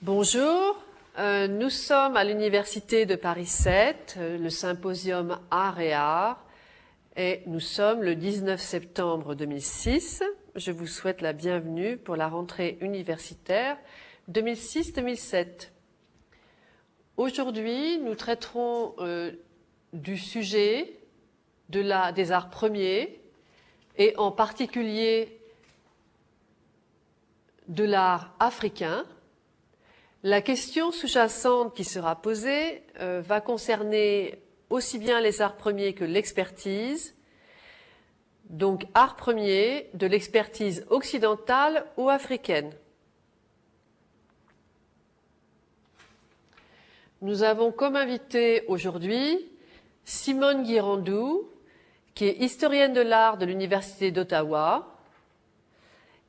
Bonjour, nous sommes à l'Université de Paris 7, le symposium Art et nous sommes le 19 septembre 2006. Je vous souhaite la bienvenue pour la rentrée universitaire 2006-2007. Aujourd'hui, nous traiterons du sujet des arts premiers et en particulier de l'art africain. La question sous-jacente qui sera posée va concerner aussi bien les arts premiers que l'expertise, donc art premier de l'expertise occidentale ou africaine. Nous avons comme invité aujourd'hui Simone Guirandou, qui est historienne de l'art de l'Université d'Ottawa,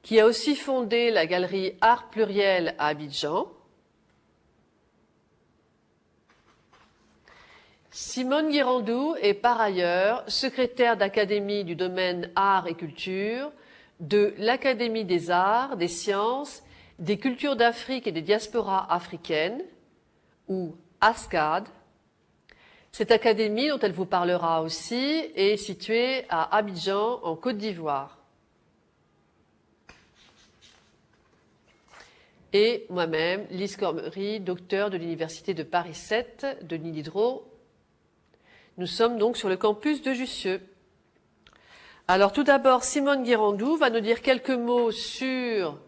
qui a aussi fondé la galerie Art Pluriel à Abidjan. Simone Guirandou est par ailleurs secrétaire d'académie du domaine art et culture de l'Académie des arts, des sciences, des cultures d'Afrique et des diasporas africaines, ou ASCAD. Cette académie, dont elle vous parlera aussi, est située à Abidjan, en Côte d'Ivoire. Et moi-même, Lise Cormery, docteure de l'Université de Paris 7, de Nididro. Nous sommes donc sur le campus de Jussieu. Alors tout d'abord, Simone Guirandou va nous dire quelques mots sur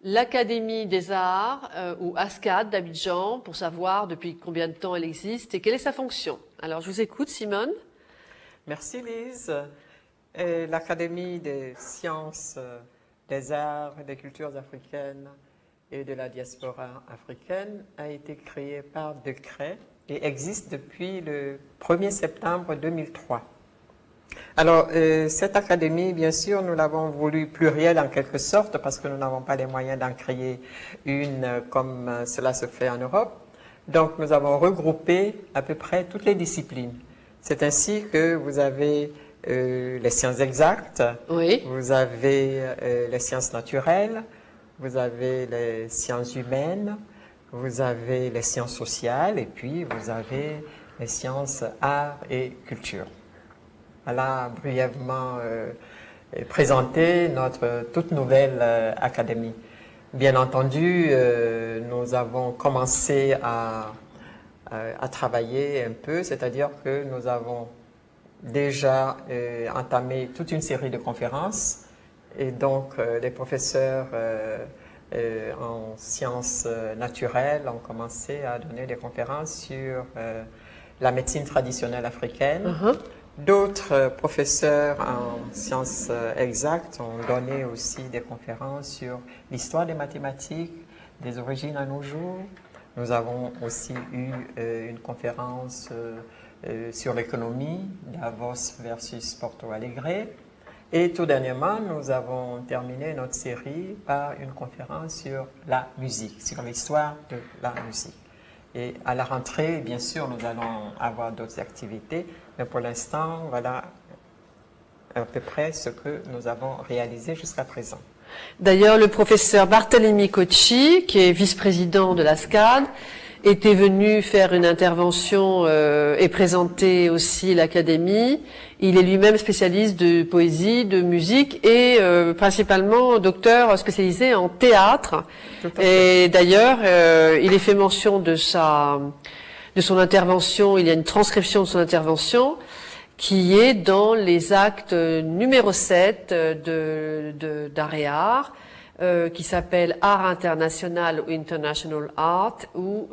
l'Académie des arts, ou ASCAD d'Abidjan, pour savoir depuis combien de temps elle existe et quelle est sa fonction. Alors je vous écoute, Simone. Merci Lise. L'Académie des sciences, des arts et des cultures africaines et de la diaspora africaine a été créée par décret et existe depuis le 1er septembre 2003. Alors, cette académie, bien sûr, nous l'avons voulu plurielle en quelque sorte parce que nous n'avons pas les moyens d'en créer une comme cela se fait en Europe. Donc, nous avons regroupé à peu près toutes les disciplines. C'est ainsi que vous avez les sciences exactes, oui. Vous avez les sciences naturelles, vous avez les sciences humaines, vous avez les sciences sociales et puis vous avez les sciences arts et culture. Voilà brièvement présenter notre toute nouvelle académie. Bien entendu, nous avons commencé à travailler un peu, c'est-à-dire que nous avons déjà entamé toute une série de conférences et donc les professeurs en sciences naturelles ont commencé à donner des conférences sur la médecine traditionnelle africaine. D'autres professeurs en sciences exactes ont donné aussi des conférences sur l'histoire des mathématiques, des origines à nos jours. Nous avons aussi eu une conférence sur l'économie, Davos versus Porto Alegre. Et tout dernièrement, nous avons terminé notre série par une conférence sur la musique, sur l'histoire de la musique. Et à la rentrée, bien sûr, nous allons avoir d'autres activités, mais pour l'instant, voilà à peu près ce que nous avons réalisé jusqu'à présent. D'ailleurs, le professeur Barthélémy Cocci, qui est vice-président de l'ASCAD, était venu faire une intervention et présenter aussi l'académie. Il est lui-même spécialiste de poésie, de musique et principalement docteur spécialisé en théâtre. Et d'ailleurs, il est fait mention de son intervention, il y a une transcription de son intervention qui est dans les actes numéro 7 d'Art et Art, qui s'appelle Art international ou International Art, où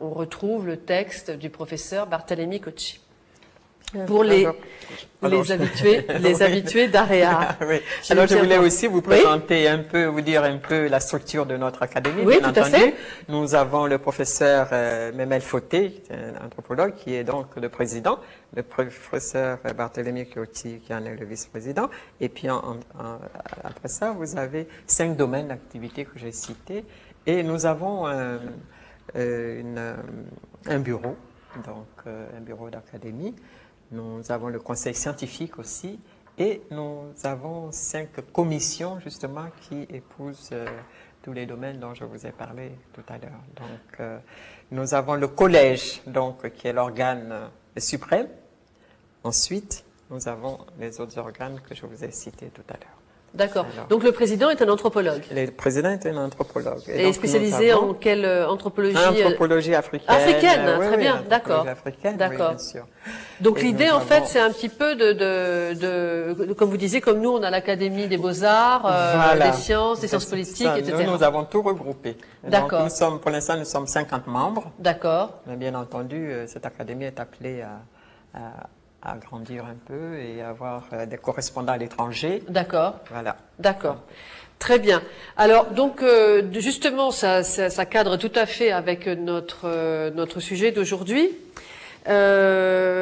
on retrouve le texte du professeur Barthélémy Cocci. Pour les habitués d'Art et Art. Oui. Alors je voulais aussi vous présenter un peu, vous dire un peu la structure de notre académie. Oui, bien tout entendu. À fait. Nous avons le professeur Memel Fauté, un anthropologue, qui est donc le président, le professeur Barthélémy Cocci, qui en est le vice-président. Et puis après ça, vous avez 5 domaines d'activité que j'ai cités. Et nous avons un bureau, donc un bureau d'académie. Nous avons le conseil scientifique aussi et nous avons 5 commissions justement qui épousent tous les domaines dont je vous ai parlé tout à l'heure. Donc, nous avons le collège, donc, qui est l'organe suprême. Ensuite, nous avons les autres organes que je vous ai cités tout à l'heure. D'accord. Donc le président est un anthropologue. Le président est un anthropologue. Et donc, spécialisé en quelle anthropologie? Anthropologie africaine. Africaine, oui, très bien, oui, d'accord. Africaine, d'accord. Oui, bien sûr. Donc l'idée, en fait, c'est un petit peu comme vous disiez, comme nous, on a l'Académie des Beaux-Arts, voilà. des sciences politiques, ça. etc. Nous avons tout regroupé. D'accord. Pour l'instant, nous sommes 50 membres. D'accord. Mais bien entendu, cette académie est appelée à grandir un peu et avoir des correspondants à l'étranger. D'accord. Voilà. D'accord. Très bien. Alors, donc, justement, ça cadre tout à fait avec notre sujet d'aujourd'hui,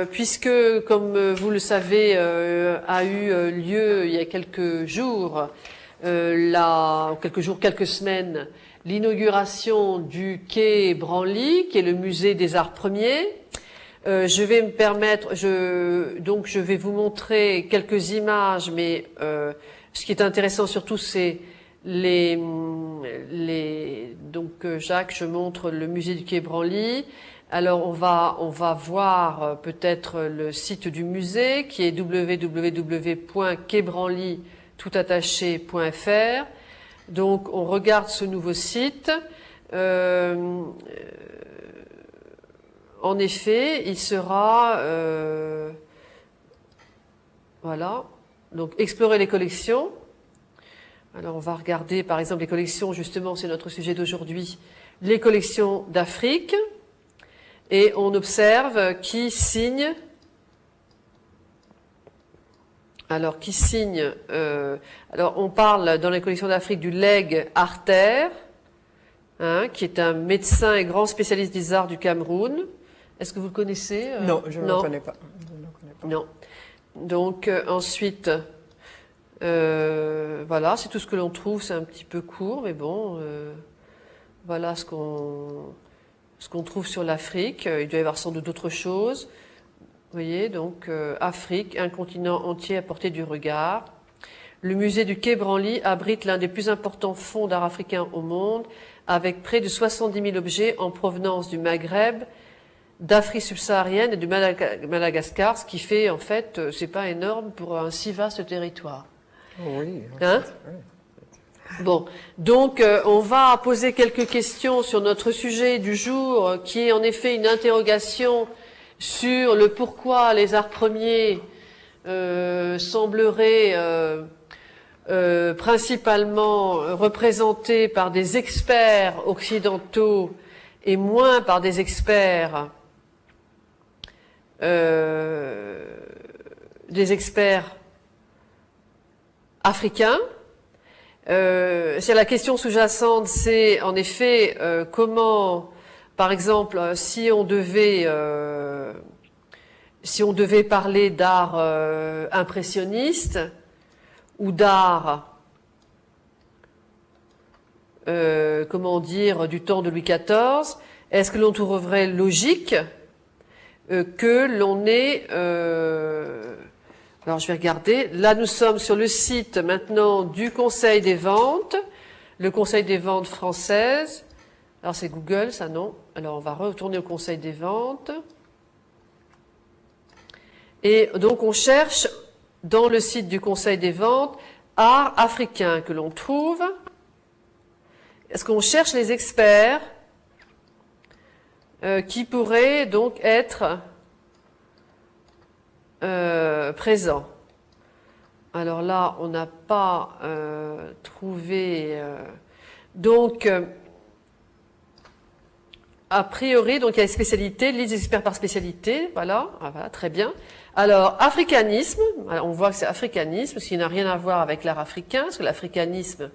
puisque, comme vous le savez, a eu lieu il y a quelques jours, quelques semaines, l'inauguration du quai Branly, qui est le musée des arts premiers. Je vais me permettre, je vais vous montrer quelques images, mais ce qui est intéressant surtout, c'est donc Jacques, je montre le musée du quai Branly. Alors on va voir peut-être le site du musée qui est www.quaibranly.fr. Donc on regarde ce nouveau site. En effet, il sera voilà. Donc explorer les collections. Alors on va regarder par exemple les collections, justement c'est notre sujet d'aujourd'hui, les collections d'Afrique, et on observe qui signe. Alors qui signe alors on parle dans les collections d'Afrique du Leg Arter, qui est un médecin et grand spécialiste des arts du Cameroun. Est-ce que vous le connaissez? Non, je ne le connais pas. Non. Donc ensuite, voilà, c'est tout ce que l'on trouve. C'est un petit peu court, mais bon, voilà ce qu'on trouve sur l'Afrique. Il doit y avoir sans doute d'autres choses. Vous voyez, donc Afrique, un continent entier à portée du regard. Le musée du quai Branly abrite l'un des plus importants fonds d'art africain au monde, avec près de 70 000 objets en provenance du Maghreb, d'Afrique subsaharienne et du Madagascar, ce qui fait, en fait, c'est pas énorme pour un si vaste territoire. Oui. Hein? Bon, donc on va poser quelques questions sur notre sujet du jour, qui est en effet une interrogation sur le pourquoi les arts premiers sembleraient principalement représentés par des experts occidentaux et moins par des experts africains. C'est la question sous-jacente, c'est en effet comment, par exemple, si on devait parler d'art impressionniste ou d'art, comment dire, du temps de Louis XIV, est-ce que l'on trouverait logique que l'on ait... alors je vais regarder. Là, nous sommes sur le site maintenant du Conseil des ventes, le Conseil des ventes françaises. Alors c'est Google, ça non. Alors on va retourner au Conseil des ventes. Et donc on cherche dans le site du Conseil des ventes art africain que l'on trouve. Est-ce qu'on cherche les experts qui pourraient donc être présents? Alors là, on n'a pas trouvé. Donc, a priori, donc il y a les spécialités, les experts par spécialité. Voilà, voilà, très bien. Alors, africanisme. Alors, on voit que c'est africanisme, ce qui n'a rien à voir avec l'art africain, parce que l'africanisme,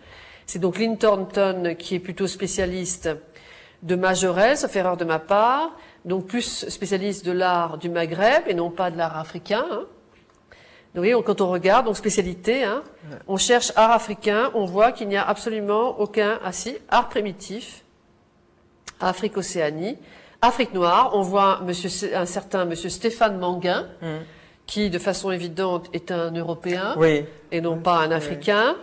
c'est donc Lynn Thornton qui est plutôt spécialiste de Majorelle, sauf erreur de ma part, donc plus spécialiste de l'art du Maghreb et non pas de l'art africain. Hein. Donc, oui, quand on regarde, donc spécialité, hein, on cherche art africain, on voit qu'il n'y a absolument aucun, art primitif, Afrique-Océanie, Afrique noire, on voit un certain monsieur Stéphane Manguin, qui de façon évidente est un Européen et non pas un Africain.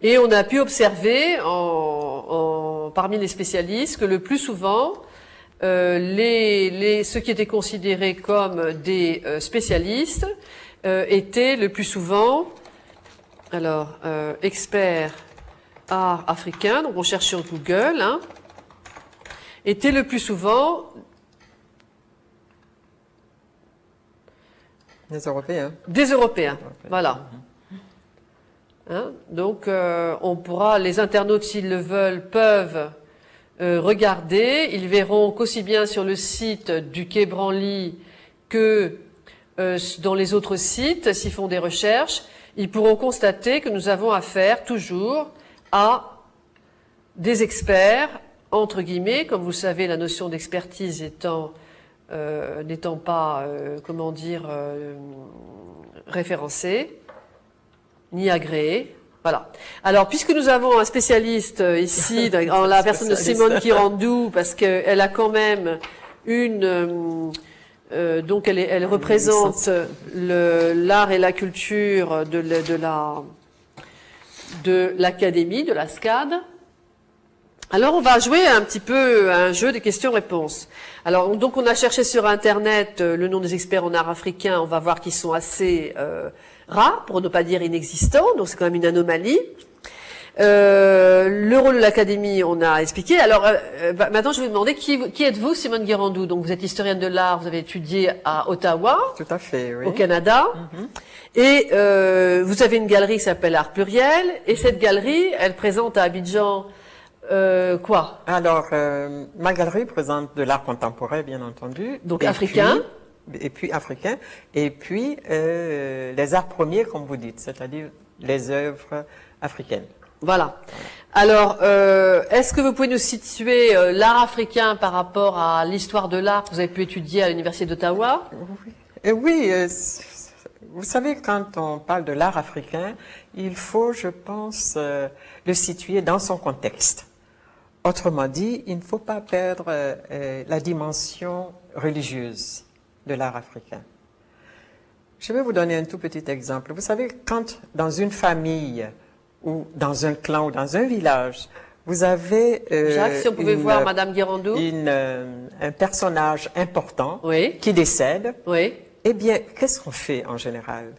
Et on a pu observer parmi les spécialistes que le plus souvent, ceux qui étaient considérés comme des spécialistes étaient le plus souvent, alors, experts art africain, donc on cherche sur Google, hein, étaient le plus souvent des Européens. Des Européens, voilà. Hein, donc, on pourra, les internautes, s'ils le veulent, peuvent regarder. Ils verront qu'aussi bien sur le site du Quai Branly que dans les autres sites, s'ils font des recherches, ils pourront constater que nous avons affaire toujours à des experts, entre guillemets, comme vous savez, la notion d'expertise n'étant pas, comment dire, référencée, ni agréée. Voilà. Alors, puisque nous avons un spécialiste ici, en la personne de Simone Kirandou, parce qu'elle a quand même donc elle représente l'art et la culture de l'académie, de la SCAD. Alors on va jouer un petit peu à un jeu des questions-réponses. Alors donc on a cherché sur Internet le nom des experts en art africain, on va voir qu'ils sont assez rares, pour ne pas dire inexistants, donc c'est quand même une anomalie. Le rôle de l'académie, on a expliqué. Alors maintenant, je vais vous demander qui êtes-vous, Simone Guérandou? Donc vous êtes historienne de l'art, vous avez étudié à Ottawa, tout à fait, oui, au Canada, et vous avez une galerie qui s'appelle Art Pluriel, et cette galerie, elle présente à Abidjan quoi? Alors, ma galerie présente de l'art contemporain, bien entendu. Donc africain. Et puis africain, et puis les arts premiers, comme vous dites, c'est-à-dire les œuvres africaines. Voilà. Alors, est-ce que vous pouvez nous situer l'art africain par rapport à l'histoire de l'art que vous avez pu étudier à l'Université d'Ottawa? Oui, vous savez, quand on parle de l'art africain, il faut, je pense, le situer dans son contexte. Autrement dit, il ne faut pas perdre la dimension religieuse de l'art africain. Je vais vous donner un tout petit exemple. Vous savez, quand dans une famille ou dans un clan ou dans un village, vous avez Jacques, si on pouvait voir Madame Guérandou, un personnage important, oui, qui décède, oui, eh bien, qu'est-ce qu'on fait en général?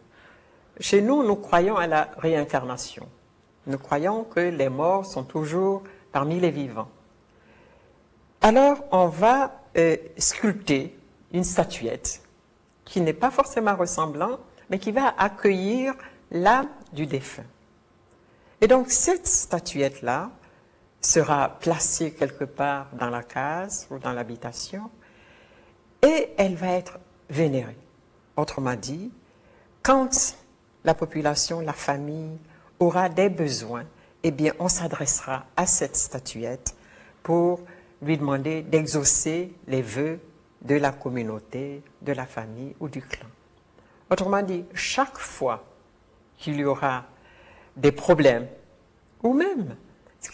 Chez nous, nous croyons à la réincarnation. Nous croyons que les morts sont toujours parmi les vivants. Alors, on va sculpter une statuette qui n'est pas forcément ressemblante, mais qui va accueillir l'âme du défunt. Et donc, cette statuette-là sera placée quelque part dans la case ou dans l'habitation et elle va être vénérée. Autrement dit, quand la population, la famille aura des besoins, eh bien, on s'adressera à cette statuette pour lui demander d'exaucer les vœux de la communauté, de la famille ou du clan. Autrement dit, chaque fois qu'il y aura des problèmes, ou même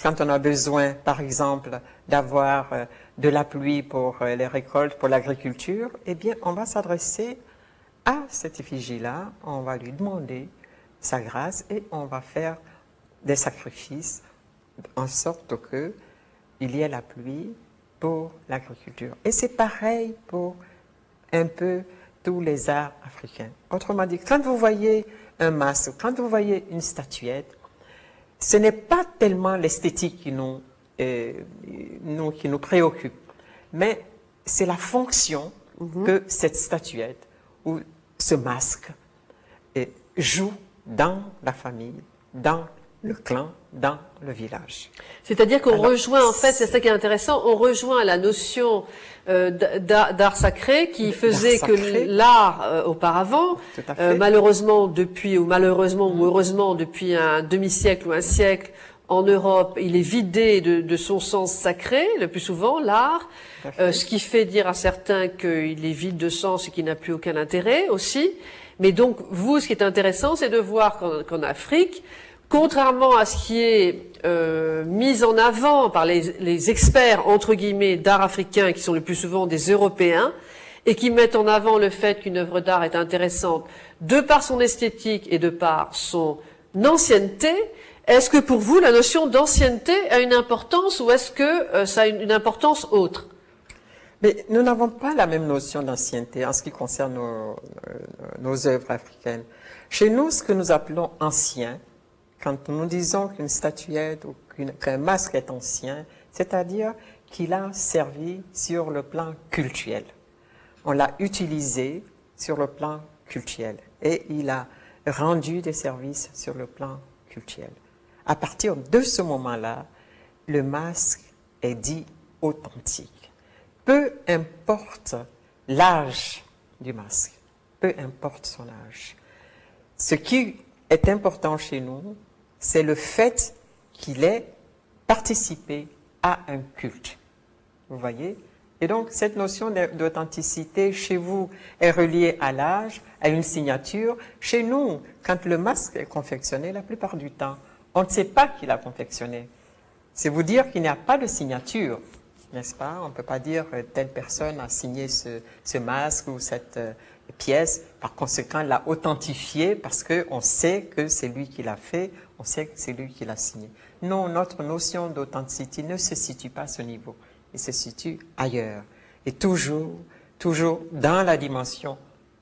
quand on a besoin, par exemple, d'avoir de la pluie pour les récoltes, pour l'agriculture, eh bien, on va s'adresser à cette effigie-là, on va lui demander sa grâce et on va faire des sacrifices en sorte que il y ait la pluie pour l'agriculture. Et c'est pareil pour un peu tous les arts africains. Autrement dit, quand vous voyez un masque, quand vous voyez une statuette, ce n'est pas tellement l'esthétique qui nous préoccupe, mais c'est la fonction que cette statuette ou ce masque joue dans la famille, dans le clan, dans le village. C'est-à-dire qu'on rejoint, en fait, c'est ça qui est intéressant, on rejoint la notion d'art sacré qui faisait que l'art auparavant, malheureusement depuis, ou malheureusement ou heureusement depuis un demi-siècle ou un siècle, en Europe, il est vidé de son sens sacré, le plus souvent, l'art, ce qui fait dire à certains qu'il est vide de sens et qu'il n'a plus aucun intérêt aussi. Mais donc, vous, ce qui est intéressant, c'est de voir qu'en Afrique, contrairement à ce qui est mis en avant par les experts, entre guillemets, d'art africain, qui sont le plus souvent des Européens, et qui mettent en avant le fait qu'une œuvre d'art est intéressante de par son esthétique et de par son ancienneté, Est-ce que pour vous, la notion d'ancienneté a une importance ou est-ce que ça a une importance autre? Mais nous n'avons pas la même notion d'ancienneté en ce qui concerne nos œuvres africaines. Chez nous, ce que nous appelons ancien, quand nous disons qu'une statuette ou qu'un masque est ancien, c'est-à-dire qu'il a servi sur le plan cultuel. On l'a utilisé sur le plan cultuel et il a rendu des services sur le plan cultuel. À partir de ce moment-là, le masque est dit authentique. Peu importe l'âge du masque, peu importe son âge. Ce qui est important chez nous, c'est le fait qu'il ait participé à un culte. Vous voyez? Et donc, cette notion d'authenticité chez vous est reliée à l'âge, à une signature. Chez nous, quand le masque est confectionné, la plupart du temps, on ne sait pas qui l'a confectionné. C'est vous dire qu'il n'y a pas de signature, n'est-ce pas? On ne peut pas dire telle personne a signé ce masque ou cette pièce. Par conséquent, l'a authentifié parce qu'on sait que c'est lui qui l'a fait, on sait que c'est lui qui l'a signé. Non, notre notion d'authenticité ne se situe pas à ce niveau. Il se situe ailleurs. Et toujours dans la dimension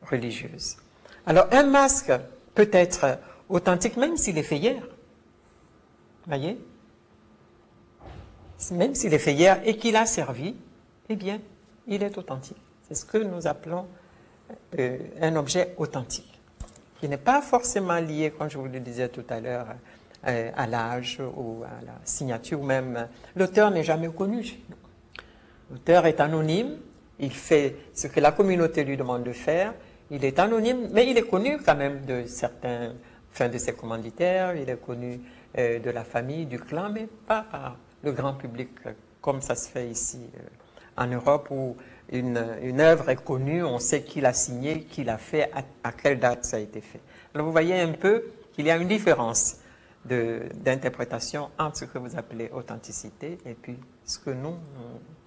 religieuse. Alors, un masque peut être authentique même s'il est fait hier. Voyez? Même s'il est fait hier et qu'il a servi, eh bien, il est authentique. C'est ce que nous appelons un objet authentique, qui n'est pas forcément lié, comme je vous le disais tout à l'heure, à l'âge ou à la signature, ou même l'auteur n'est jamais connu chez nous. L'auteur est anonyme, il fait ce que la communauté lui demande de faire, il est anonyme, mais il est connu quand même de certains, enfin de ses commanditaires, il est connu de la famille, du clan, mais pas par le grand public, comme ça se fait ici en Europe, où une œuvre est connue, on sait qui l'a signée, qui l'a fait, à quelle date ça a été fait. Alors vous voyez un peu qu'il y a une différence d'interprétation entre ce que vous appelez authenticité et puis ce que nous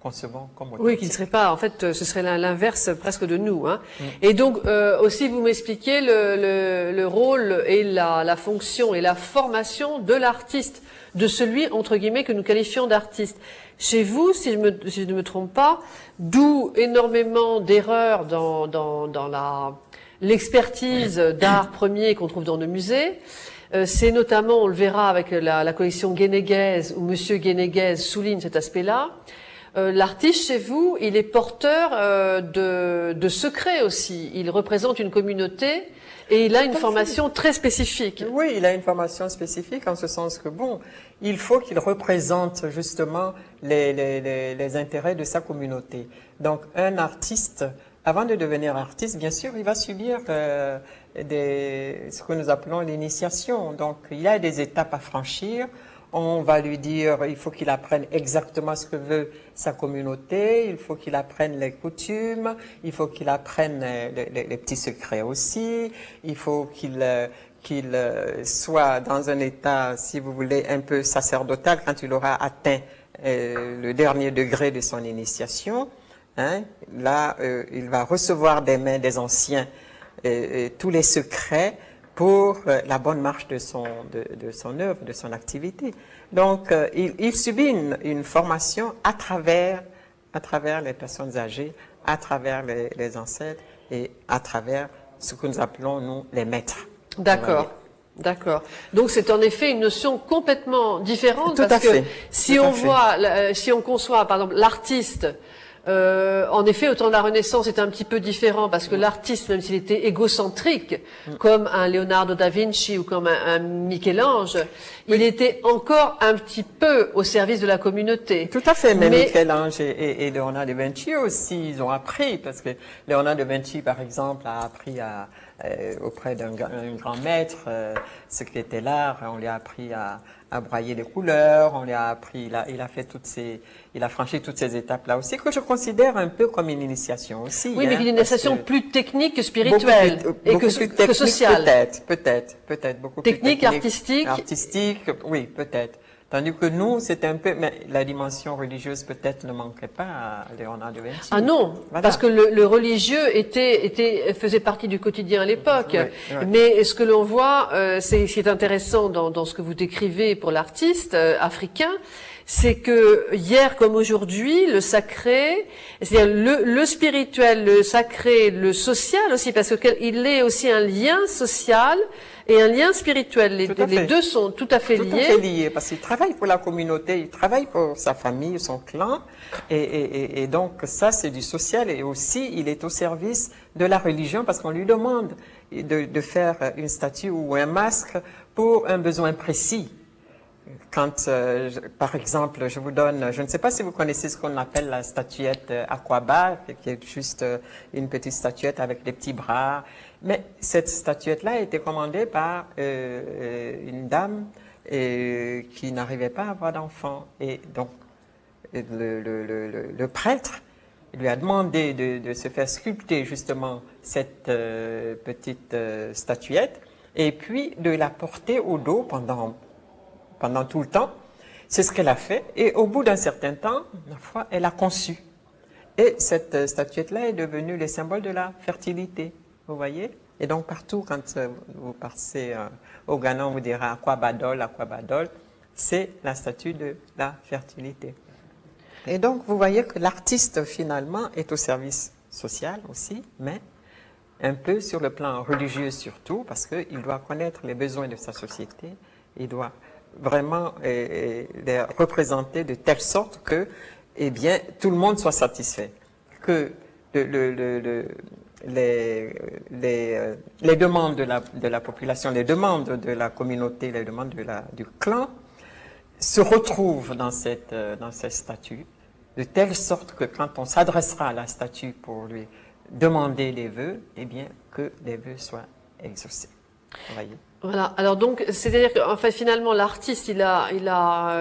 concevons comme authentique. Oui, qu'il ne serait pas, en fait, ce serait l'inverse presque de nous. Hein. Et donc, aussi, vous m'expliquez le rôle et la fonction et la formation de l'artiste, de celui, entre guillemets, que nous qualifions d'artiste. Chez vous, si je ne me trompe pas, d'où énormément d'erreurs dans l'expertise d'art premier qu'on trouve dans nos musées. C'est notamment, on le verra avec la collection Guénéguez, où Monsieur Guénéguez souligne cet aspect-là. L'artiste chez vous, il est porteur de secrets aussi. Il représente une communauté et il a une formation très spécifique. Oui, il a une formation spécifique en ce sens que, bon, il faut qu'il représente justement les intérêts de sa communauté. Donc, un artiste, avant de devenir artiste, bien sûr, il va subir ce que nous appelons l'initiation. Donc, il y a des étapes à franchir. On va lui dire, il faut qu'il apprenne exactement ce que veut sa communauté, il faut qu'il apprenne les coutumes, il faut qu'il apprenne les petits secrets aussi, il faut qu'il soit dans un état, si vous voulez, un peu sacerdotal quand il aura atteint le dernier degré de son initiation. Hein. Là, il va recevoir des mains des anciens tous les secrets pour la bonne marche de son œuvre, de son activité. Donc, il subit une formation à travers les personnes âgées, à travers les ancêtres et à travers ce que nous appelons, nous, les maîtres. D'accord. D'accord. Donc c'est en effet une notion complètement différente. Tout parce à fait. que si on conçoit, par exemple, l'artiste, en effet, au temps de la Renaissance, c'était un petit peu différent parce que l'artiste, même s'il était égocentrique, comme un Leonardo da Vinci ou comme un Michel-Ange, il était encore un petit peu au service de la communauté. Tout à fait, mais Michel-Ange et Léonard da Vinci aussi, ils ont appris, parce que Léonard da Vinci, par exemple, a appris auprès d'un grand maître ce qu'était l'art. On lui a appris à brailler les couleurs, on lui a appris, il a franchi toutes ces étapes-là aussi, que je considère un peu comme une initiation aussi. Oui, mais une initiation plus technique que spirituelle et que sociale. Peut-être, beaucoup technique, plus technique. Artistique, oui, peut-être. Tandis que nous, c'était un peu... Mais la dimension religieuse peut-être ne manquait pas à Léonard de Vinci. Ah non, Voilà. parce que le religieux faisait partie du quotidien à l'époque. Oui, oui. Mais ce que l'on voit, c'est intéressant dans ce que vous décrivez pour l'artiste africain, c'est que hier comme aujourd'hui, le sacré, c'est-à-dire le spirituel, le sacré, le social aussi, parce qu'il est aussi un lien social et un lien spirituel. Les deux sont tout à fait liés. Tout à fait liés, parce qu'il travaille pour la communauté, il travaille pour sa famille, son clan, et donc ça c'est du social, et aussi il est au service de la religion, parce qu'on lui demande de faire une statue ou un masque pour un besoin précis. Quand, par exemple, je vous donne, je ne sais pas si vous connaissez ce qu'on appelle la statuette Aquabar, qui est juste une petite statuette avec des petits bras. Mais cette statuette-là a été commandée par une dame qui n'arrivait pas à avoir d'enfant. Et donc, le prêtre lui a demandé de se faire sculpter justement cette petite statuette et puis de la porter au dos pendant tout le temps. C'est ce qu'elle a fait. Et au bout d'un certain temps, la foi, elle a conçu. Et cette statuette-là est devenue le symbole de la fertilité. Vous voyez? Et donc partout, quand vous passez au Ghana, on vous dira Aquabadol, Aquabadol. C'est la statue de la fertilité. Et donc, vous voyez que l'artiste, finalement, est au service social aussi, mais un peu sur le plan religieux surtout, parce qu'il doit connaître les besoins de sa société. Il doit vraiment les représenter de telle sorte que, eh bien, tout le monde soit satisfait. Que les demandes de la population, les demandes de la communauté, les demandes du clan se retrouvent dans cette statue, de telle sorte que quand on s'adressera à la statue pour lui demander des vœux, eh bien, que les vœux soient exaucés. Vous voyez? Voilà. Alors donc, c'est-à-dire qu'en fait, finalement, l'artiste, il a,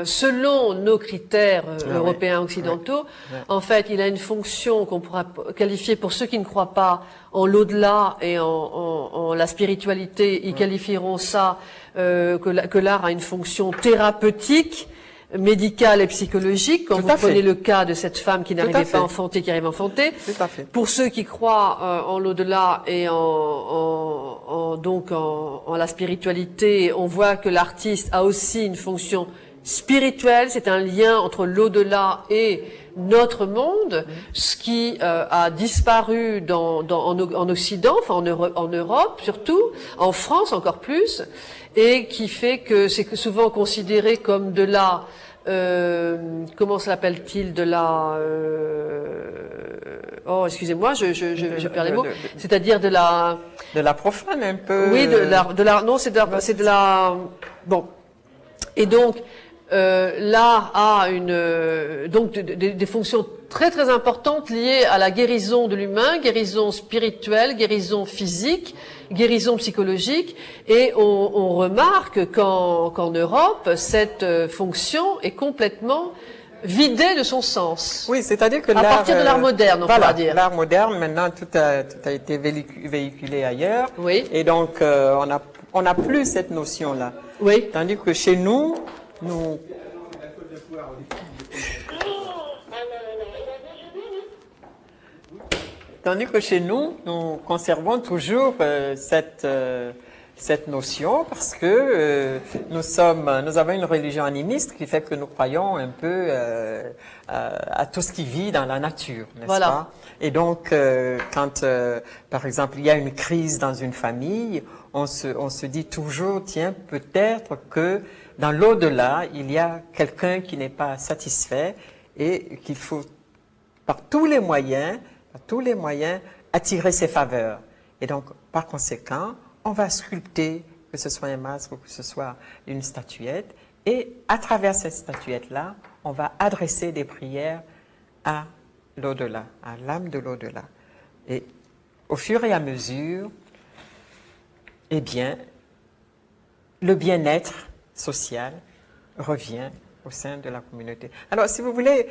selon nos critères européens occidentaux, en fait, il a une fonction qu'on pourra qualifier, pour ceux qui ne croient pas en l'au-delà et en la spiritualité, ils qualifieront ça que l'art a une fonction thérapeutique, médicale et psychologique. Quand vous prenez le cas de cette femme qui n'arrivait pas à enfanter, qui arrive à enfanter. Tout à fait. Pour ceux qui croient en l'au-delà et donc en la spiritualité, on voit que l'artiste a aussi une fonction spirituelle. C'est un lien entre l'au-delà et notre monde, ce qui a disparu en Occident, enfin en Europe surtout, en France encore plus, et qui fait que c'est souvent considéré comme de la comment s'appelle-t-il, de la oh excusez-moi, je perds les mots, c'est-à-dire de la profane un peu. Oui, non, c'est de la bon. Et donc l'art a donc des fonctions très très importantes liées à la guérison de l'humain, guérison spirituelle, guérison physique, guérison psychologique, et on remarque qu'en Europe, cette fonction est complètement vidée de son sens. Oui, c'est-à-dire que à partir de l'art moderne, on pourra dire. L'art moderne, maintenant, tout a été véhiculé ailleurs. Oui. Et donc, on n'a plus cette notion-là. Oui. Tandis que chez nous, nous conservons toujours cette notion parce que nous avons une religion animiste qui fait que nous croyons un peu à tout ce qui vit dans la nature, n'est-ce pas? Et donc, quand, par exemple, il y a une crise dans une famille, on se dit toujours, tiens, peut-être que dans l'au-delà, il y a quelqu'un qui n'est pas satisfait et qu'il faut, par tous les moyens, attirer ses faveurs. Et donc, par conséquent, on va sculpter, que ce soit un masque ou que ce soit une statuette, et à travers cette statuette-là, on va adresser des prières à l'au-delà, à l'âme de l'au-delà. Et au fur et à mesure, eh bien, le bien-être social revient au sein de la communauté. Alors, si vous voulez,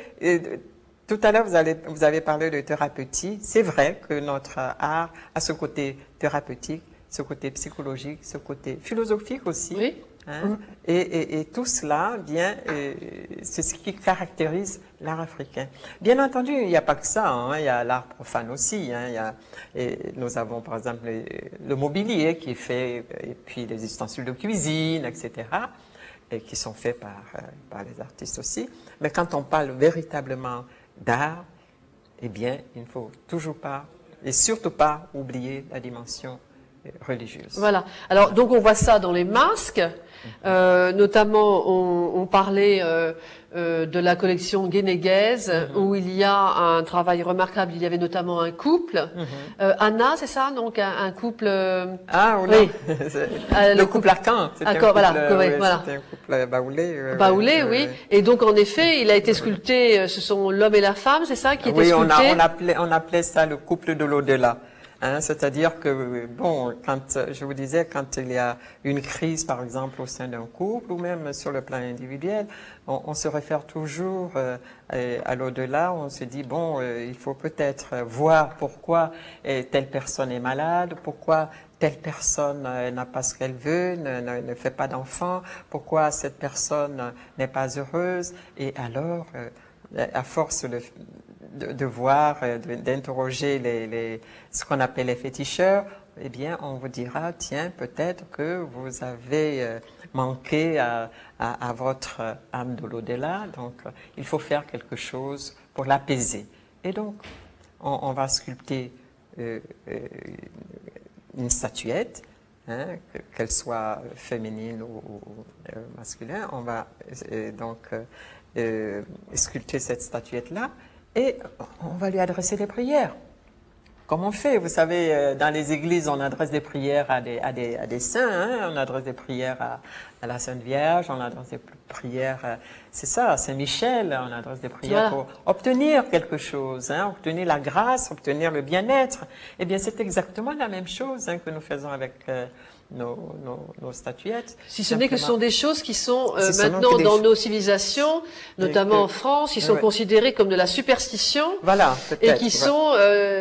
tout à l'heure, vous avez parlé de thérapeutique. C'est vrai que notre art a ce côté thérapeutique, ce côté psychologique, ce côté philosophique aussi. Oui. Hein? Et tout cela, bien, c'est ce qui caractérise l'art africain. Bien entendu, il n'y a pas que ça, hein, il y a l'art profane aussi. Hein, nous avons par exemple le mobilier qui est fait, et puis les ustensiles de cuisine, etc., et qui sont faits par les artistes aussi. Mais quand on parle véritablement d'art, eh bien, il ne faut toujours pas, et surtout pas, oublier la dimension religieuse. Voilà. Alors, donc on voit ça dans les masques. Notamment, on parlait de la collection guénégaise, où il y a un travail remarquable. Il y avait notamment un couple. Anna, c'est ça? Donc, un couple... Ah, oui. Le couple Arcan. C'était un couple, voilà. C'était un couple baoulé. Baoulé, oui. Et donc, en effet, il a été sculpté, ce sont l'homme et la femme, c'est ça, qui étaient sculptés? Oui, on appelait ça le couple de l'au-delà. Hein, c'est-à-dire que, bon, quand je vous disais, quand il y a une crise, par exemple, au sein d'un couple, ou même sur le plan individuel, on se réfère toujours à l'au-delà. On se dit, bon, il faut peut-être voir pourquoi telle personne est malade, pourquoi telle personne n'a pas ce qu'elle veut, ne fait pas d'enfant, pourquoi cette personne n'est pas heureuse. Et alors, à force de voir, d'interroger ce qu'on appelle les féticheurs, eh bien, on vous dira, tiens, peut-être que vous avez manqué à votre âme de l'au-delà, donc il faut faire quelque chose pour l'apaiser. Et donc, on va sculpter une statuette, hein, qu'elle soit féminine ou masculine. On va donc sculpter cette statuette-là, et on va lui adresser des prières. Comme on fait, vous savez, dans les églises, on adresse des prières à des saints, hein, on adresse des prières à la Sainte Vierge, on adresse des prières, c'est ça, à Saint-Michel, on adresse des prières pour obtenir quelque chose, hein, obtenir la grâce, obtenir le bien-être. Eh bien, c'est exactement la même chose, hein, que nous faisons avec nos statuettes. Si ce n'est que ce sont des choses qui sont maintenant dans nos civilisations, notamment en France, qui sont considérées comme de la superstition, voilà, et qui sont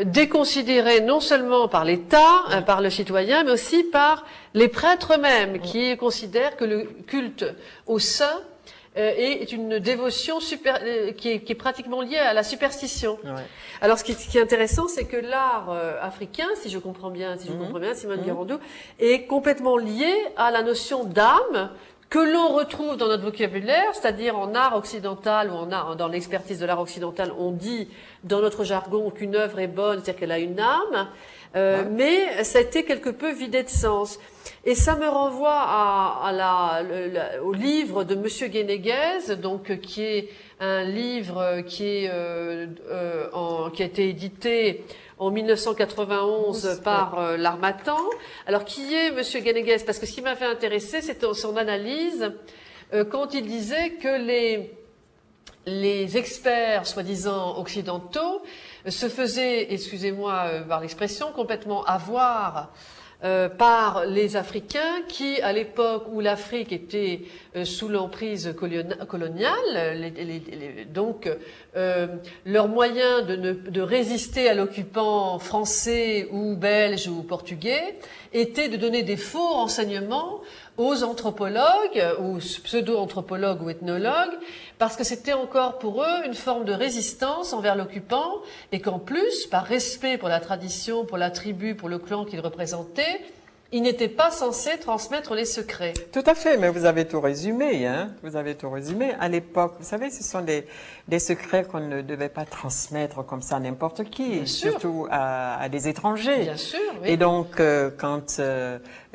déconsidérées non seulement par l'État, par le citoyen, mais aussi par les prêtres eux-mêmes, qui considèrent que le culte au saint est une dévotion qui est pratiquement liée à la superstition. Ouais. Alors, ce qui est intéressant, c'est que l'art africain, si je comprends bien, Simone Guérandou, est complètement lié à la notion d'âme que l'on retrouve dans notre vocabulaire, c'est-à-dire en art occidental ou dans l'expertise de l'art occidental, on dit dans notre jargon qu'une œuvre est bonne, c'est-à-dire qu'elle a une âme, mais ça a été quelque peu vidé de sens. Et ça me renvoie au livre de Monsieur Guénéguez, donc qui est un livre qui a été édité en 1991 par l'Harmattan. Alors, qui est Monsieur Guénéguez? Parce que ce qui m'avait intéressé, c'était son analyse quand il disait que les experts, soi-disant occidentaux, se faisaient, excusez-moi par l'expression, complètement avoir par les Africains qui, à l'époque où l'Afrique était sous l'emprise coloniale, donc leur moyen de résister à l'occupant français ou belge ou portugais était de donner des faux renseignements aux anthropologues ou pseudo-anthropologues ou ethnologues, parce que c'était encore pour eux une forme de résistance envers l'occupant, et qu'en plus, par respect pour la tradition, pour la tribu, pour le clan qu'ils représentaient, ils n'étaient pas censés transmettre les secrets. Tout à fait, mais vous avez tout résumé, hein. Vous avez tout résumé. À l'époque, vous savez, ce sont des secrets qu'on ne devait pas transmettre comme ça à n'importe qui, surtout à des étrangers. Bien sûr, oui. Et donc, quand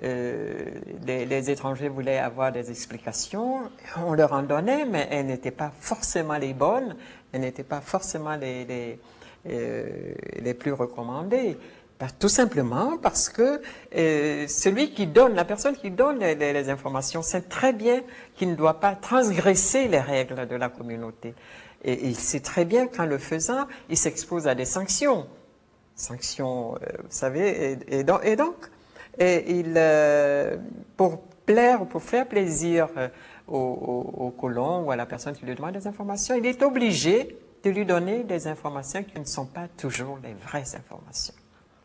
les étrangers voulaient avoir des explications, on leur en donnait, mais elles n'étaient pas forcément les bonnes, elles n'étaient pas forcément les plus recommandées. Tout simplement parce que la personne qui donne les informations sait très bien qu'il ne doit pas transgresser les règles de la communauté. Et il sait très bien qu'en le faisant, il s'expose à des sanctions. Sanctions, vous savez, et donc, pour faire plaisir au colon ou à la personne qui lui demande des informations, il est obligé de lui donner des informations qui ne sont pas toujours les vraies informations.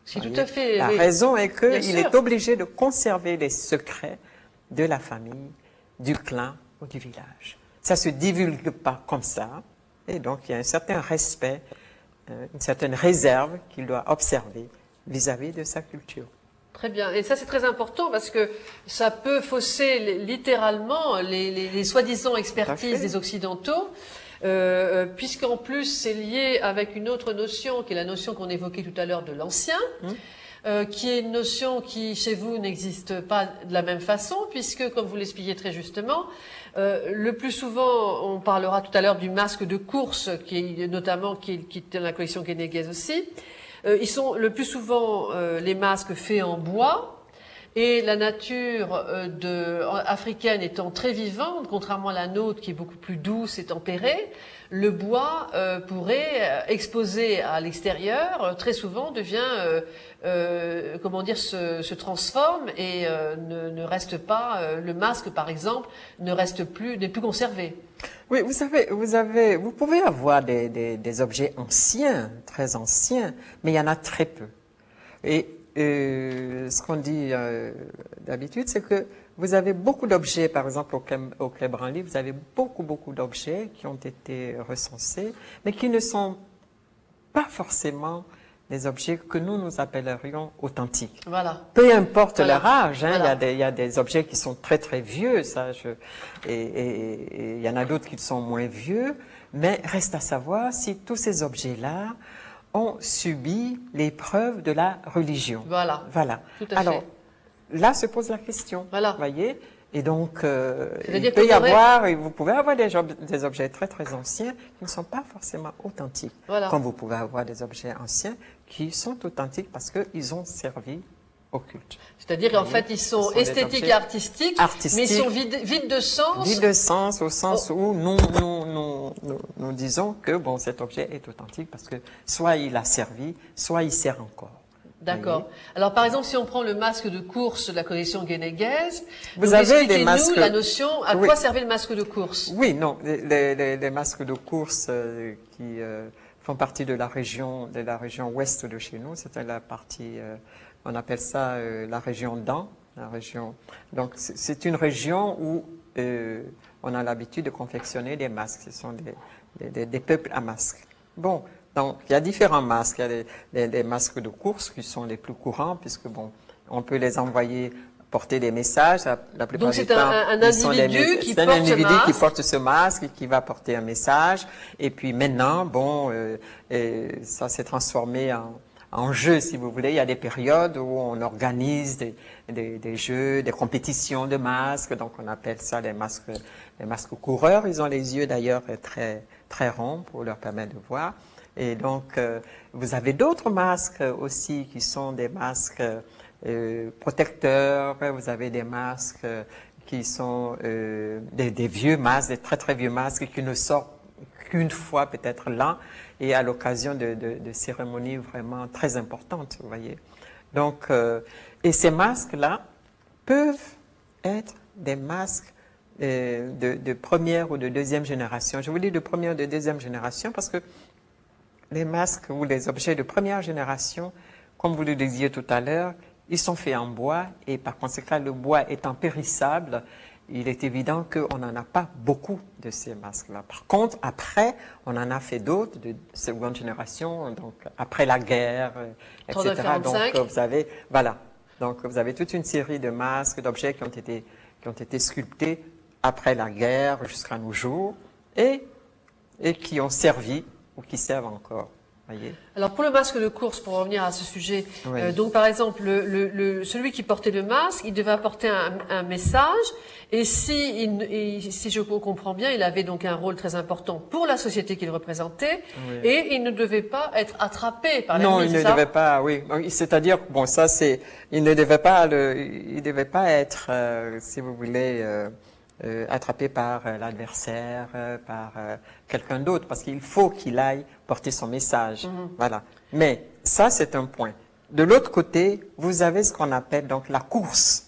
C'est tout à fait. La raison est qu'il est obligé de conserver les secrets de la famille du clan ou du village. Ça ne se divulgue pas comme ça. Et donc, il y a un certain respect, une certaine réserve qu'il doit observer vis-à-vis de sa culture. Très bien. Et ça, c'est très important parce que ça peut fausser littéralement les soi-disant expertises des Occidentaux, puisqu'en plus, c'est lié avec une autre notion, qui est la notion qu'on évoquait tout à l'heure de l'ancien, qui est une notion qui, chez vous, n'existe pas de la même façon, puisque, comme vous l'expliquiez très justement, le plus souvent, on parlera tout à l'heure du masque de course, qui est dans la collection Guénéguez aussi. Ils sont le plus souvent les masques faits en bois, et la nature africaine étant très vivante, contrairement à la nôtre qui est beaucoup plus douce et tempérée, le bois pourrait, exposé à l'extérieur, très souvent devient, se transforme et ne reste pas, le masque par exemple, n'est plus conservé. Oui, vous pouvez avoir des objets anciens, très anciens, mais il y en a très peu. Et ce qu'on dit d'habitude, c'est que vous avez beaucoup d'objets, par exemple au Quai Branly, vous avez beaucoup d'objets qui ont été recensés, mais qui ne sont pas forcément des objets que nous appellerions authentiques. Voilà. Peu importe leur âge, hein, voilà. il y a des objets qui sont très vieux, et il y en a d'autres qui sont moins vieux, mais reste à savoir si tous ces objets-là ont subi l'épreuve de la religion. Voilà. Tout à fait. Là se pose la question, voilà. Voyez. Et donc, vous pouvez avoir des objets très anciens qui ne sont pas forcément authentiques. Voilà. Comme vous pouvez avoir des objets anciens qui sont authentiques parce qu'ils ont servi au culte. C'est-à-dire qu'en fait, ils sont esthétiques et artistiques, mais ils sont vides de sens. Vides de sens au sens où nous disons que bon, cet objet est authentique parce que soit il a servi, soit il sert encore. D'accord. Alors, par exemple, si on prend le masque de course de la collection Guénéguez, vous avez des masques. Expliquez-nous la notion, à quoi servait le masque de course? Oui, non, les masques de course qui font partie de la région ouest de chez nous, c'était la partie, on appelle ça la région d'An, donc c'est une région où on a l'habitude de confectionner des masques, ce sont des peuples à masques. Bon. Donc, il y a différents masques. Il y a des masques de course qui sont les plus courants, puisque bon, on peut les envoyer porter des messages. La plupart du temps, c'est un individu qui porte ce masque et qui va porter un message. Et puis maintenant, bon, ça s'est transformé en jeu, si vous voulez. Il y a des périodes où on organise des jeux, des compétitions de masques. Donc, on appelle ça les masques coureurs. Ils ont les yeux d'ailleurs très ronds pour leur permettre de voir. Et donc, vous avez d'autres masques aussi qui sont des masques protecteurs. Vous avez des masques qui sont des vieux masques, des très vieux masques qui ne sortent qu'une fois peut-être l'an et à l'occasion de cérémonies vraiment très importantes, vous voyez. Donc, et ces masques-là peuvent être des masques de première ou de deuxième génération. Je vous dis de première ou de deuxième génération parce que les masques ou les objets de première génération, comme vous le disiez tout à l'heure, ils sont faits en bois et par conséquent, le bois étant périssable, il est évident qu'on n'en a pas beaucoup de ces masques-là. Par contre, après, on en a fait d'autres de seconde génération, donc après la guerre, etc. 39-45. Donc vous avez toute une série de masques, d'objets qui ont été sculptés après la guerre jusqu'à nos jours et qui ont servi ou qui servent encore. Voyez. Alors pour le masque de course, pour revenir à ce sujet, donc par exemple, celui qui portait le masque, il devait apporter un message, et si je comprends bien, il avait donc un rôle très important pour la société qu'il représentait, et il ne devait pas être attrapé par l'ennemi. Non, il ne devait pas, oui. C'est-à-dire, bon, ça c'est, il devait pas être, si vous voulez, attrapé par l'adversaire, par quelqu'un d'autre, parce qu'il faut qu'il aille porter son message. Voilà. Mais ça, c'est un point. De l'autre côté, vous avez ce qu'on appelle donc la course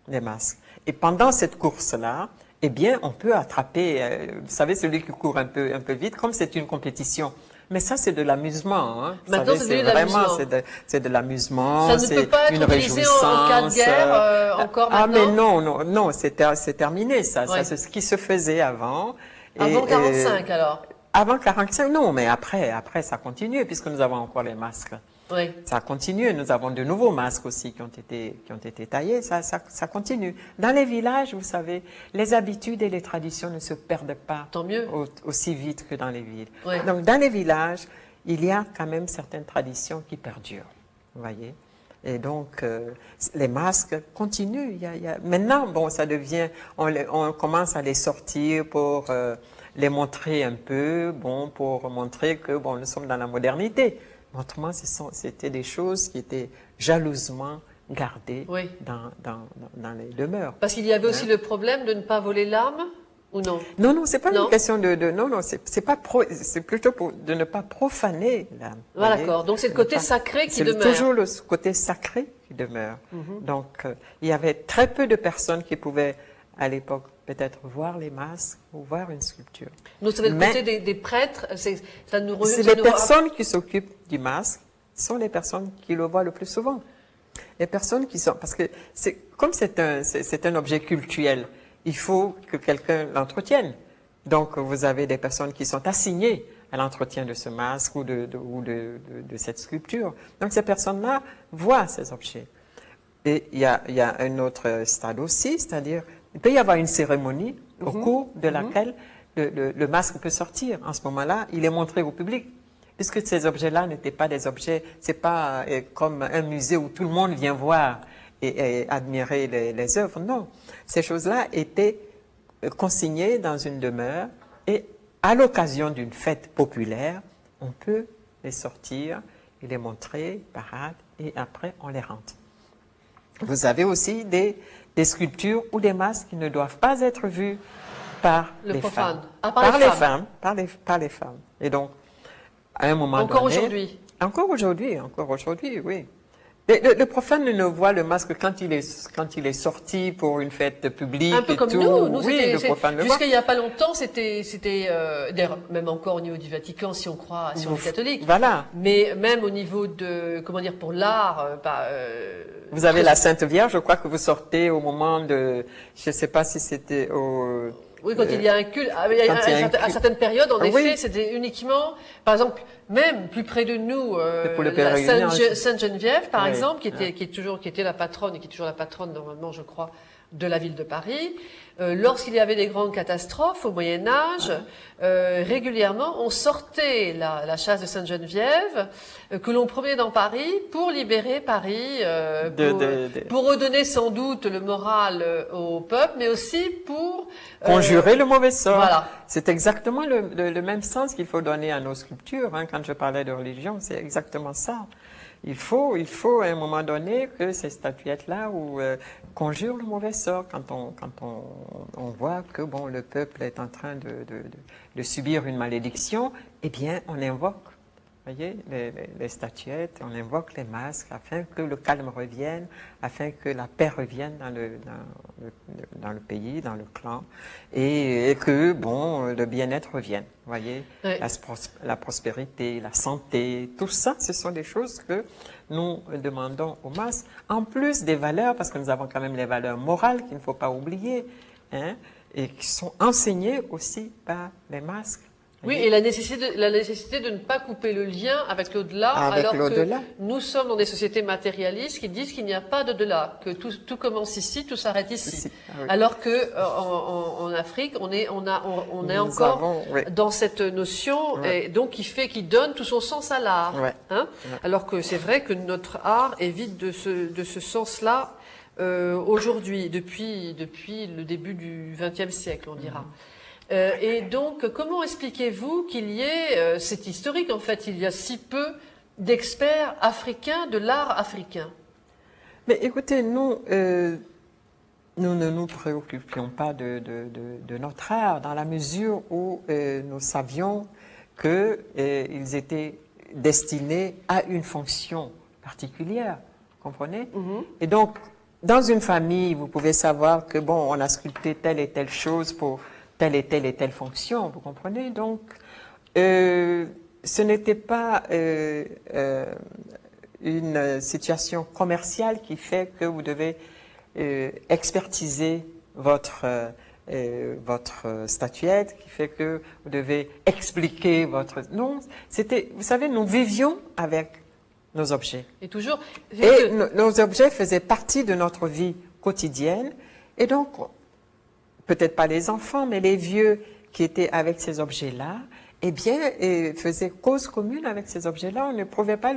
des masques. Et pendant cette course-là, eh bien, on peut attraper, vous savez, celui qui court un peu vite, comme c'est une compétition Mais ça, c'est de l'amusement. Hein. Maintenant, c'est de vraiment, l'amusement. c'est de l'amusement. Ça ne peut pas être utilisé en cas de guerre encore maintenant. Ah, mais non, c'est terminé, ça. Ouais. Ça, c'est ce qui se faisait avant. Avant 45, alors. Avant 45, non, mais après, ça continue, puisque nous avons encore les masques. Oui. Ça continue. Nous avons de nouveaux masques aussi qui ont été taillés. Ça continue. Dans les villages, vous savez, les habitudes et les traditions ne se perdent pas. Tant mieux. Aussi vite que dans les villes. Oui. Donc, dans les villages, il y a quand même certaines traditions qui perdurent. Vous voyez? Et donc, les masques continuent. Maintenant, bon, ça devient, on commence à les sortir pour les montrer un peu, bon, pour montrer que, bon, nous sommes dans la modernité. Autrement, c'était des choses qui étaient jalousement gardées Oui. dans les demeures. Parce qu'il y avait aussi le problème de ne pas voler l'âme, ou non? Non, c'est pas une question non, c'est plutôt de ne pas profaner l'âme. Ah, d'accord. Donc c'est le côté sacré qui demeure. C'est toujours le côté sacré qui demeure. Donc, il y avait très peu de personnes qui pouvaient, à l'époque, peut-être voir les masques ou voir une sculpture. Donc c'est le côté des prêtres, ça nous revient. Les personnes qui s'occupent du masque sont les personnes qui le voient le plus souvent. Les personnes qui sont, parce que comme c'est un objet cultuel, il faut que quelqu'un l'entretienne. Donc vous avez des personnes qui sont assignées à l'entretien de ce masque ou de cette sculpture. Donc ces personnes-là voient ces objets. Et il y a un autre stade aussi, c'est-à-dire il peut y avoir une cérémonie au cours de laquelle le masque peut sortir. En ce moment-là, il est montré au public. Puisque ces objets-là n'étaient pas des objets, c'est pas comme un musée où tout le monde vient voir et admirer les œuvres. Non, ces choses-là étaient consignées dans une demeure et à l'occasion d'une fête populaire, on peut les sortir et les montrer, parade, et après on les rentre. Vous avez aussi des sculptures ou des masques qui ne doivent pas être vus par les femmes. Ah, par les femmes. Par les femmes. Et donc, à un moment encore donné... Encore aujourd'hui, oui. Le profane ne voit le masque quand il est sorti pour une fête publique. Un peu comme tout. nous. Oui, le profane le voit. Jusqu'à il n'y a pas longtemps, c'était même encore au niveau du Vatican, si on est catholique. Voilà. Mais même au niveau pour l'art, vous avez la Sainte Vierge, je crois que vous sortez au moment de, je ne sais pas si c'était au... Oui, quand il y a un culte, à certaines périodes, en effet, c'était uniquement, par exemple, même plus près de nous, la Sainte Geneviève, par exemple, qui était la patronne et qui est toujours la patronne normalement, je crois, de la ville de Paris. Lorsqu'il y avait des grandes catastrophes au Moyen Âge, régulièrement, on sortait la chasse de Sainte Geneviève que l'on promenait dans Paris pour libérer Paris, pour redonner sans doute le moral au peuple, mais aussi pour conjurer le mauvais sort. Voilà. C'est exactement le même sens qu'il faut donner à nos sculptures. Hein. Quand je parlais de religion, c'est exactement ça. Il faut à un moment donné que ces statuettes-là conjurent le mauvais sort quand on voit que bon, le peuple est en train de subir une malédiction, eh bien on invoque, voyez, les statuettes, on invoque les masques afin que le calme revienne, afin que la paix revienne dans le pays, dans le clan, et que bon, le bien-être revienne. Voyez, oui. La prospérité, la santé, tout ça, ce sont des choses que nous demandons aux masques, en plus des valeurs, parce que nous avons quand même les valeurs morales qu'il ne faut pas oublier, hein, et qui sont enseignées aussi par les masques. Oui, et la nécessité de ne pas couper le lien avec l'au-delà, alors que nous sommes dans des sociétés matérialistes qui disent qu'il n'y a pas d'au-delà, que tout commence ici, tout s'arrête ici. Oui. Alors que en Afrique, on est encore dans cette notion, et donc qui donne tout son sens à l'art. Ouais. Hein? Ouais. Alors que c'est vrai que notre art est vide de ce sens-là aujourd'hui, depuis le début du XXe siècle, on dira. Et donc, comment expliquez-vous qu'il y ait, c'est historique en fait, il y a si peu d'experts africains de l'art africain? Mais écoutez, nous ne nous préoccupions pas de notre art dans la mesure où nous savions qu'ils étaient destinés à une fonction particulière, vous comprenez? Et donc, dans une famille, vous pouvez savoir que bon, on a sculpté telle et telle chose pour telle et telle fonction, vous comprenez? Donc, ce n'était pas une situation commerciale qui fait que vous devez expertiser votre statuette, qui fait que vous devez expliquer votre... Non, c'était, vous savez, nous vivions avec nos objets. Et toujours... Et nos objets faisaient partie de notre vie quotidienne. Et donc, peut-être pas les enfants, mais les vieux qui étaient avec ces objets-là, eh bien, faisaient cause commune avec ces objets-là. On ne prouvait pas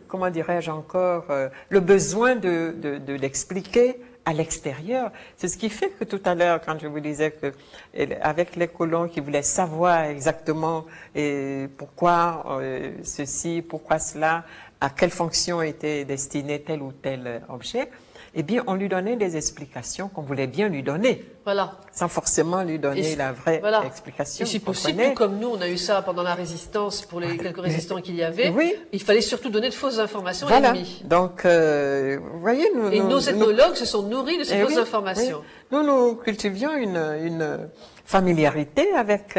comment dirais-je encore, le besoin de l'expliquer à l'extérieur. C'est ce qui fait que tout à l'heure, quand je vous disais que avec les colons qui voulaient savoir exactement pourquoi ceci, pourquoi cela, à quelle fonction était destiné tel ou tel objet, eh bien, on lui donnait des explications qu'on voulait bien lui donner. Voilà. Sans forcément lui donner la vraie explication. Et si possible, tout comme nous, on a eu ça pendant la résistance, pour les quelques résistants qu'il y avait, il fallait surtout donner de fausses informations à l'ennemi. Donc, vous voyez, nos ethnologues se sont nourris de ces fausses informations. Oui. Nous cultivions une familiarité avec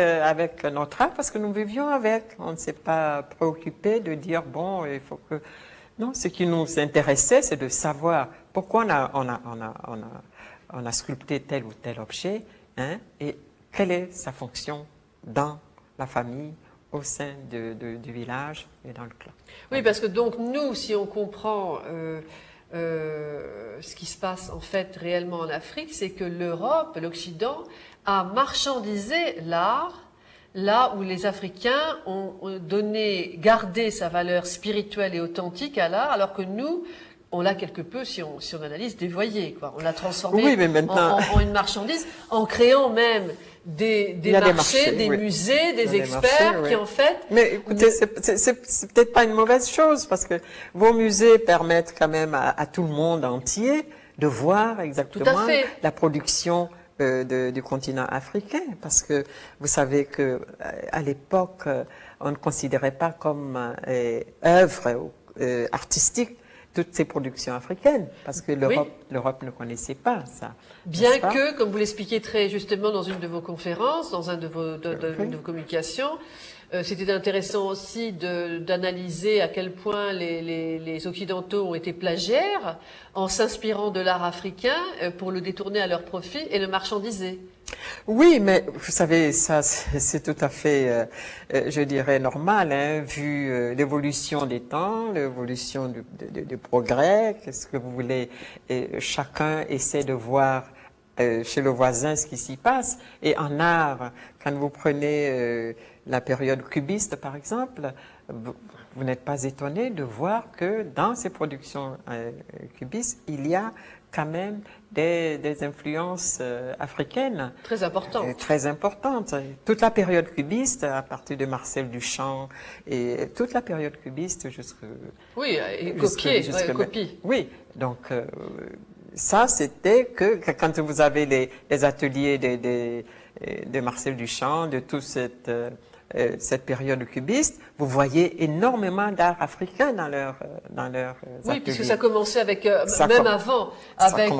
notre art parce que nous vivions avec. On ne s'est pas préoccupé de dire, bon, il faut que... Non, ce qui nous intéressait, c'est de savoir pourquoi on a sculpté tel ou tel objet, hein, et quelle est sa fonction dans la famille, au sein du village et dans le clan. Oui, parce que donc nous, si on comprend ce qui se passe en fait réellement en Afrique, c'est que l'Europe, l'Occident, a marchandisé l'art, là où les Africains ont gardé sa valeur spirituelle et authentique à l'art, alors que nous, on l'a quelque peu, si on analyse, dévoyé, quoi. On l'a transformé en une marchandise, en créant même des marchés, des musées, des experts qui en fait... Mais écoutez, c'est peut-être pas une mauvaise chose, parce que vos musées permettent quand même à tout le monde entier de voir exactement la production du continent africain, parce que vous savez que à l'époque, on ne considérait pas comme œuvre artistique toutes ces productions africaines, parce que l'Europe ne connaissait pas ça. Bien que, comme vous l'expliquez très justement dans une de vos conférences, dans une de vos communications, c'était intéressant aussi d'analyser à quel point les Occidentaux ont été plagiaires en s'inspirant de l'art africain pour le détourner à leur profit et le marchandiser. Oui, mais vous savez, ça c'est tout à fait, je dirais, normal, hein, vu l'évolution des temps, l'évolution du progrès, qu'est-ce que vous voulez, et chacun essaie de voir chez le voisin ce qui s'y passe. Et en art, quand vous prenez la période cubiste, par exemple, vous n'êtes pas étonné de voir que dans ces productions cubistes, il y a quand même des influences africaines. Très importantes. Très importantes. Toute la période cubiste, à partir de Marcel Duchamp, et toute la période cubiste jusqu'à... Oui, et copie. Oui, donc ça c'était que quand vous avez les ateliers de Marcel Duchamp, de toute cette période cubiste, vous voyez énormément d'art africain dans leurs ateliers. Puisque ça commençait avec, même avant, avec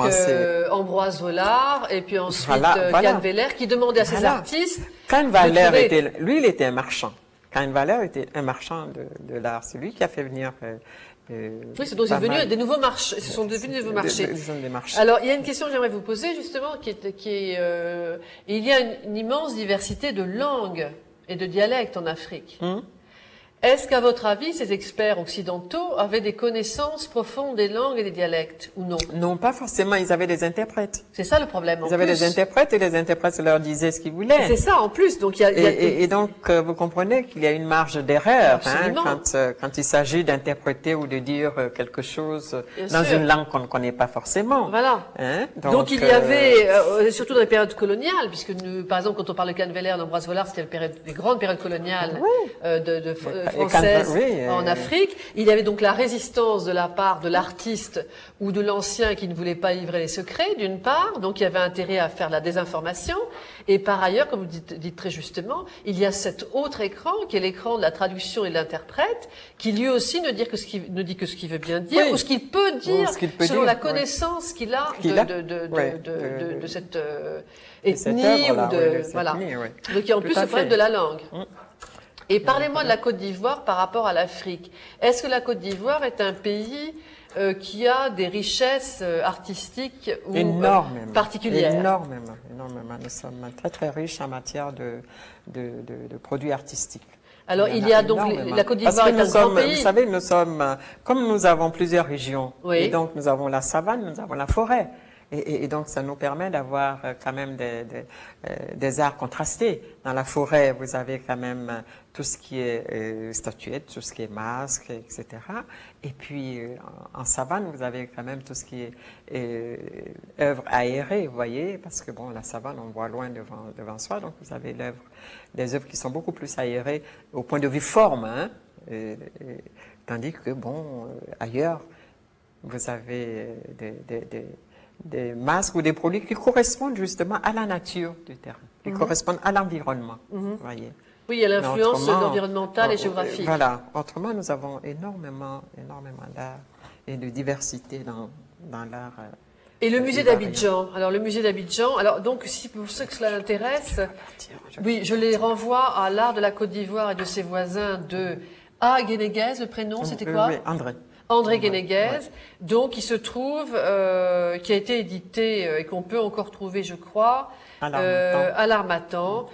Ambroise Vollard, et puis ensuite Canveller, qui demandait à ses artistes... Canveller, lui, il était un marchand. Canveller était un marchand de l'art. C'est lui qui a fait venir... oui, c'est donc c'est devenu des nouveaux marchés. Ce sont devenus des nouveaux marchés. Alors, il y a une question que j'aimerais vous poser, justement, il y a une immense diversité de langues et de dialectes en Afrique. Est-ce qu'à votre avis, ces experts occidentaux avaient des connaissances profondes des langues et des dialectes, ou non? Non, pas forcément. Ils avaient des interprètes. C'est ça le problème. Ils avaient des interprètes et les interprètes leur disaient ce qu'ils voulaient. C'est ça, en plus. Donc, et donc, vous comprenez qu'il y a une marge d'erreur quand il s'agit d'interpréter ou de dire quelque chose dans une langue qu'on ne connaît pas forcément. Voilà. Donc il y avait, surtout dans les périodes coloniales, puisque par exemple, quand on parle de Canveller, d'Ambroise Vollard, c'était les grandes périodes coloniales française en Afrique. Il y avait donc la résistance de la part de l'artiste ou de l'ancien qui ne voulait pas livrer les secrets, d'une part, donc il y avait intérêt à faire la désinformation, et par ailleurs, comme vous dites très justement, il y a cet autre écran qui est l'écran de la traduction et de l'interprète, qui lui aussi ne dit que ce qu'il veut bien dire, ou ce qu'il peut dire, selon la connaissance qu'il a de cette ethnie, ou de... Voilà. Donc il y a en plus ce problème de la langue. Et parlez-moi de la Côte d'Ivoire par rapport à l'Afrique. Est-ce que la Côte d'Ivoire est un pays qui a des richesses artistiques ou particulières? Énormément. Nous sommes très très riches en matière de produits artistiques. Alors il y a donc la Côte d'Ivoire est un grand pays. Vous savez, comme nous avons plusieurs régions, oui. Et donc nous avons la savane, nous avons la forêt. Et donc, ça nous permet d'avoir quand même des arts contrastés. Dans la forêt, vous avez quand même tout ce qui est statuettes, tout ce qui est masques, etc. Et puis, en savane, vous avez quand même tout ce qui est œuvres aérées, vous voyez, parce que, bon, la savane, on voit loin devant soi, donc vous avez des œuvres qui sont beaucoup plus aérées au point de vue forme, hein, tandis que, bon, ailleurs, vous avez des masques ou des produits qui correspondent justement à la nature du terrain, qui correspondent à l'environnement, vous voyez. Oui, à l'influence environnementale et géographique. Voilà. Autrement, nous avons énormément d'art et de diversité dans l'art. Et le musée d'Abidjan. Alors, le musée d'Abidjan, alors donc, si pour ceux que cela intéresse, oui, je les renvoie à l'art de la Côte d'Ivoire et de ses voisins de Guénéguez, le prénom, c'était quoi? Oui, André Guénéguez, donc qui se trouve, qui a été édité et qu'on peut encore trouver, je crois, à l'Harmattan,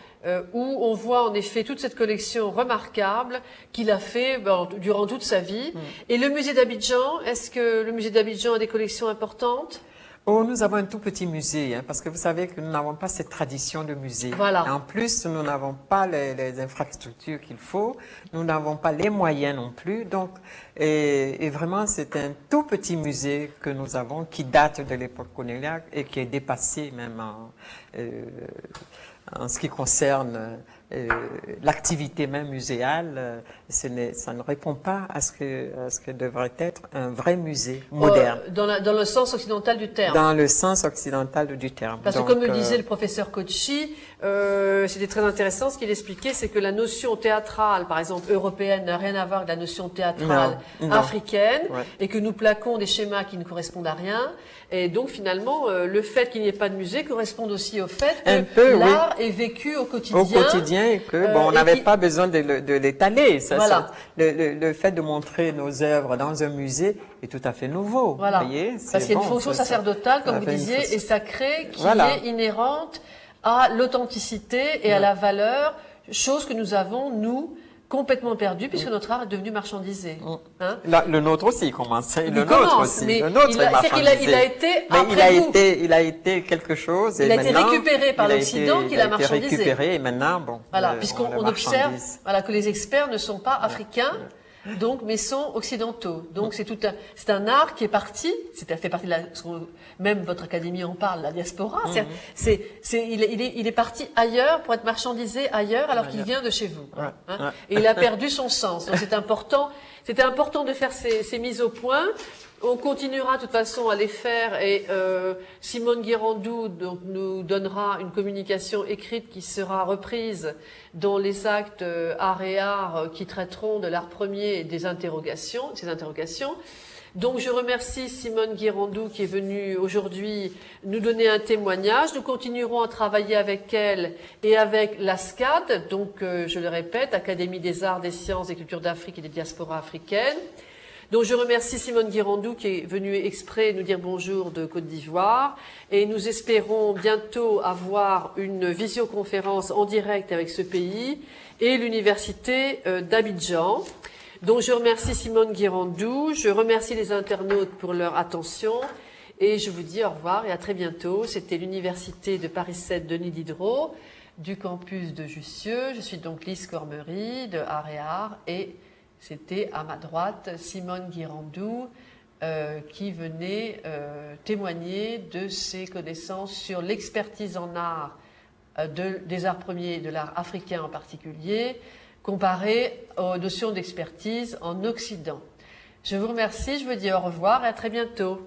où on voit en effet toute cette collection remarquable qu'il a fait durant toute sa vie. Et le musée d'Abidjan, est-ce que le musée d'Abidjan a des collections importantes? Oh, nous avons un tout petit musée, hein, parce que vous savez que nous n'avons pas cette tradition de musée. Voilà. Et en plus, nous n'avons pas les infrastructures qu'il faut, nous n'avons pas les moyens non plus. Donc, et vraiment, c'est un tout petit musée que nous avons qui date de l'époque coloniale et qui est dépassé même en ce qui concerne l'activité même muséale. Ça ne répond pas à ce que devrait être un vrai musée moderne. Dans le sens occidental du terme. Dans le sens occidental du terme. Parce que comme le disait le professeur Kochi, c'était très intéressant ce qu'il expliquait, c'est que la notion théâtrale, par exemple européenne, n'a rien à voir avec la notion théâtrale africaine, et que nous plaquons des schémas qui ne correspondent à rien. Et donc finalement, le fait qu'il n'y ait pas de musée correspond aussi au fait que l'art est vécu au quotidien. Au quotidien, et que on n'avait pas besoin de l'étaler. Voilà. Le fait de montrer nos œuvres dans un musée est tout à fait nouveau. Voilà. Vous voyez, parce qu'il y a une fonction sacerdotale, comme vous disiez, et sacrée, qui est inhérente à l'authenticité et à la valeur, chose que nous avons, nous, complètement perdu puisque notre art est devenu marchandisé. Hein? Le nôtre aussi commence. Le nôtre aussi. Le nôtre est marchandisé. Il a été après nous. Il a été quelque chose. Il a été récupéré par l'Occident qu'il a marchandisé. Il a été récupéré et maintenant, bon. Voilà, puisqu'on observe que les experts ne sont pas africains. Donc, mais sont occidentaux. Donc, c'est un art qui est parti. Ça fait partie de même votre académie en parle, la diaspora. Il est parti ailleurs pour être marchandisé ailleurs, alors qu'il vient de chez vous. Et il a perdu son sens. Donc, c'est important. C'était important de faire ces mises au point. On continuera de toute façon à les faire et Simone Guirandou nous donnera une communication écrite qui sera reprise dans les actes art et art qui traiteront de l'art premier et ces interrogations. Donc je remercie Simone Guirandou qui est venue aujourd'hui nous donner un témoignage. Nous continuerons à travailler avec elle et avec l'ASCAD, donc je le répète, Académie des arts, des sciences, des cultures d'Afrique et des diasporas africaines. Donc je remercie Simone Guirandou qui est venue exprès nous dire bonjour de Côte d'Ivoire et nous espérons bientôt avoir une visioconférence en direct avec ce pays et l'université d'Abidjan. Donc je remercie Simone Guirandou, je remercie les internautes pour leur attention et je vous dis au revoir et à très bientôt. C'était l'université de Paris 7 Denis Diderot du campus de Jussieu. Je suis donc Lise Cormery de Art et Art et c'était à ma droite Simone Guirandou qui venait témoigner de ses connaissances sur l'expertise en art des arts premiers et de l'art africain en particulier, comparée aux notions d'expertise en Occident. Je vous remercie, je vous dis au revoir et à très bientôt.